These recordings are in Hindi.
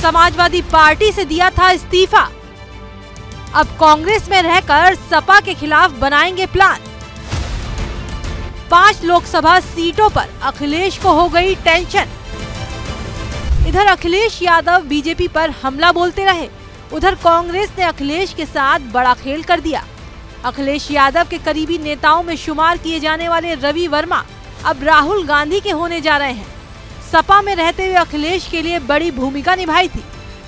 समाजवादी पार्टी से दिया था इस्तीफा, अब कांग्रेस में रहकर सपा के खिलाफ बनाएंगे प्लान। 5 लोकसभा सीटों पर अखिलेश को हो गई टेंशन। इधर अखिलेश यादव बीजेपी पर हमला बोलते रहे, उधर कांग्रेस ने अखिलेश के साथ बड़ा खेल कर दिया। अखिलेश यादव के करीबी नेताओं में शुमार किए जाने वाले रवि वर्मा अब राहुल गांधी के होने जा रहे हैं। सपा में रहते हुए अखिलेश के लिए बड़ी भूमिका निभाई थी,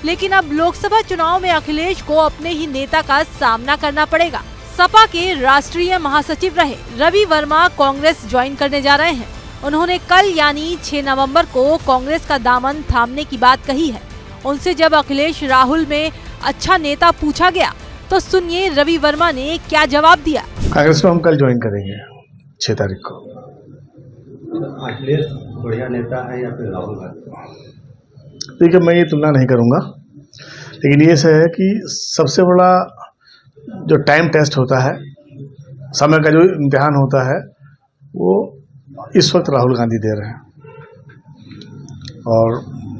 लेकिन अब लोकसभा चुनाव में अखिलेश को अपने ही नेता का सामना करना पड़ेगा। सपा के राष्ट्रीय महासचिव रहे रवि वर्मा कांग्रेस ज्वाइन करने जा रहे हैं। उन्होंने कल यानी 6 नवंबर को कांग्रेस का दामन थामने की बात कही है। उनसे जब अखिलेश राहुल में अच्छा नेता पूछा गया तो सुनिए रवि वर्मा ने क्या जवाब दिया। कांग्रेस में हम कल ज्वाइन करेंगे 6 तारीख को। अखिलेश बढ़िया नेता है या फिर राहुल गांधी? देखिए, मैं ये तुलना नहीं करूंगा, लेकिन ये है कि सबसे बड़ा जो टाइम टेस्ट होता है, समय का जो इम्तिहान होता है, वो इस वक्त राहुल गांधी दे रहे हैं। और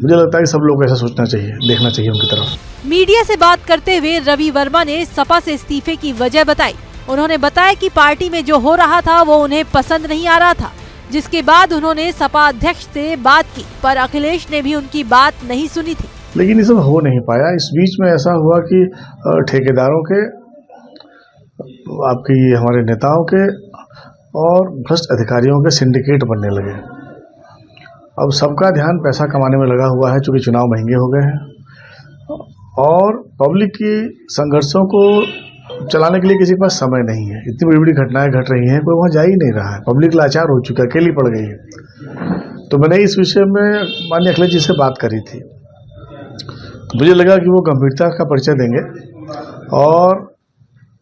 मुझे लगता है कि सब लोग को ऐसा सोचना चाहिए, देखना चाहिए उनकी तरफ। मीडिया से बात करते हुए रवि वर्मा ने सपा से इस्तीफे की वजह बताई। उन्होंने बताया कि पार्टी में जो हो रहा था वो उन्हें पसंद नहीं आ रहा था, जिसके बाद उन्होंने सपा अध्यक्ष से बात की, पर अखिलेश ने भी उनकी बात नहीं सुनी थी। लेकिन ये सब हो नहीं पाया। इस बीच में ऐसा हुआ कि ठेकेदारों के, आपकी हमारे नेताओं के और भ्रष्ट अधिकारियों के सिंडिकेट बनने लगे। अब सबका ध्यान पैसा कमाने में लगा हुआ है, चूंकि चुनाव महंगे हो गए हैं और पब्लिक की संघर्षों को चलाने के लिए किसी के पास समय नहीं है। इतनी बड़ी बड़ी घटनाएं घट रही हैं, कोई वहाँ जा ही नहीं रहा है। पब्लिक लाचार हो चुका है, अकेली पड़ गई है। तो मैंने इस विषय में माननीय अखिलेश जी से बात करी थी, तो मुझे लगा कि वो गंभीरता का परिचय देंगे और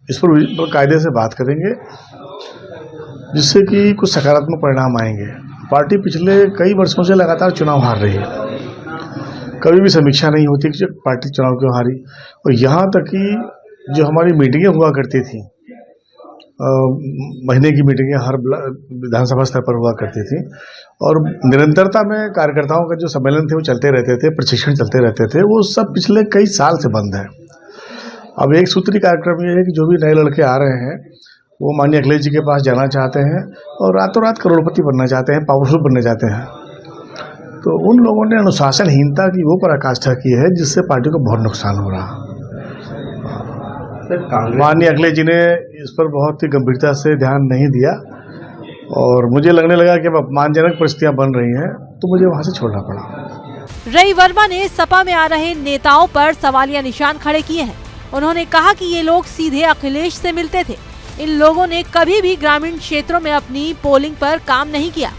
इस पर कायदे से बात करेंगे, जिससे कि कुछ सकारात्मक परिणाम आएंगे। पार्टी पिछले कई वर्षों से लगातार चुनाव हार रही है, कभी भी समीक्षा नहीं होती कि पार्टी चुनाव क्यों हारी। और यहाँ तक कि जो हमारी मीटिंगें हुआ करती थी, महीने की मीटिंगें हर विधानसभा स्तर पर हुआ करती थी और निरंतरता में कार्यकर्ताओं का जो सम्मेलन थे वो चलते रहते थे, प्रशिक्षण चलते रहते थे, वो सब पिछले कई साल से बंद है। अब एक सूत्री कार्यक्रम ये है कि जो भी नए लड़के आ रहे हैं वो माननीय अखिलेश जी के पास जाना चाहते हैं और रातों रात करोड़पति बनना चाहते हैं, पावरफुल बनना चाहते हैं। तो उन लोगों ने अनुशासनहीनता की वो पराकाष्ठा की है, जिससे पार्टी को बहुत नुकसान हो रहा। माननीय अखिलेश जी ने इस पर बहुत ही गंभीरता से ध्यान नहीं दिया और मुझे लगने लगा कि अब अपमानजनक परिस्थितियां बन रही हैं, तो मुझे वहां से छोड़ना पड़ा। रवि वर्मा ने सपा में आ रहे नेताओं पर सवालिया निशान खड़े किए हैं। उन्होंने कहा कि ये लोग सीधे अखिलेश से मिलते थे। इन लोगों ने कभी भी ग्रामीण क्षेत्रों में अपनी पोलिंग पर काम नहीं किया।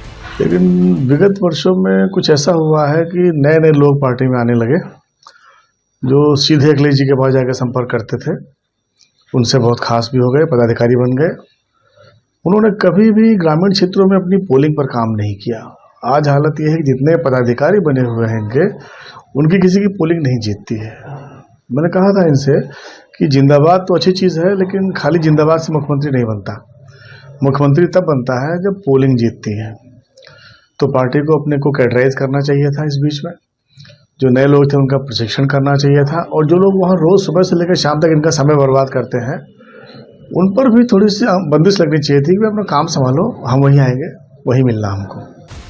लेकिन विगत वर्षों में कुछ ऐसा हुआ है कि नए नए लोग पार्टी में आने लगे, जो सीधे अखिलेश जी के पास जाकर संपर्क करते थे, उनसे बहुत खास भी हो गए, पदाधिकारी बन गए। उन्होंने कभी भी ग्रामीण क्षेत्रों में अपनी पोलिंग पर काम नहीं किया। आज हालत यह है कि जितने पदाधिकारी बने हुए हैं उनकी किसी की पोलिंग नहीं जीतती है। मैंने कहा था इनसे कि जिंदाबाद तो अच्छी चीज़ है, लेकिन खाली जिंदाबाद से मुख्यमंत्री नहीं बनता। मुख्यमंत्री तब बनता है जब पोलिंग जीतती है। तो पार्टी को अपने को कैडराइज करना चाहिए था। इस बीच में जो नए लोग थे उनका प्रशिक्षण करना चाहिए था और जो लोग वहाँ रोज सुबह से लेकर शाम तक इनका समय बर्बाद करते हैं, उन पर भी थोड़ी सी बंदिश लगनी चाहिए थी कि अपना काम संभालो, हम वहीं आएंगे, वहीं मिलना हमको।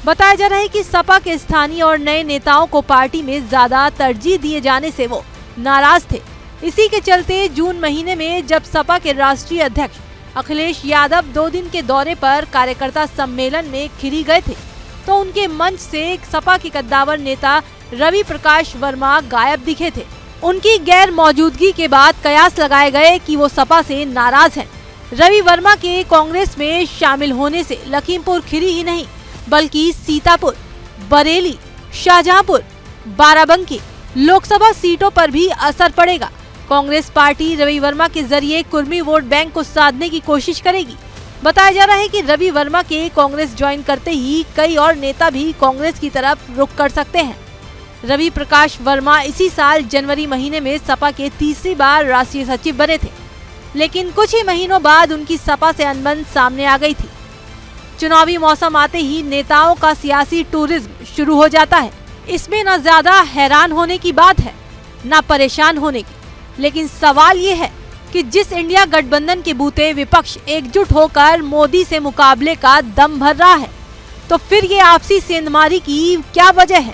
बताया जा रहा है कि सपा के स्थानीय और नए नेताओं को पार्टी में ज्यादा तरजीह दिए जाने से वो नाराज थे। इसी के चलते जून महीने में जब सपा के राष्ट्रीय अध्यक्ष अखिलेश यादव 2 दिन के दौरे पर कार्यकर्ता सम्मेलन में खिरी गए थे, तो उनके मंच से सपा के कद्दावर नेता रवि प्रकाश वर्मा गायब दिखे थे। उनकी गैर मौजूदगी के बाद कयास लगाए गए कि वो सपा से नाराज हैं। रवि वर्मा के कांग्रेस में शामिल होने से लखीमपुर खीरी ही नहीं, बल्कि सीतापुर, बरेली, शाहजहांपुर, बाराबंकी लोकसभा सीटों पर भी असर पड़ेगा। कांग्रेस पार्टी रवि वर्मा के जरिए कुर्मी वोट बैंक को साधने की कोशिश करेगी। बताया जा रहा है कि रवि वर्मा के कांग्रेस ज्वाइन करते ही कई और नेता भी कांग्रेस की तरफ रुख कर सकते हैं। रवि प्रकाश वर्मा इसी साल जनवरी महीने में सपा के तीसरी बार राष्ट्रीय सचिव बने थे, लेकिन कुछ ही महीनों बाद उनकी सपा से अनबन सामने आ गई थी। चुनावी मौसम आते ही नेताओं का सियासी टूरिज्म शुरू हो जाता है। इसमें न ज्यादा हैरान होने की बात है न परेशान होने की, लेकिन सवाल ये है कि जिस इंडिया गठबंधन के बूते विपक्ष एकजुट होकर मोदी से मुकाबले का दम भर रहा है, तो फिर ये आपसी सेंधमारी की क्या वजह है?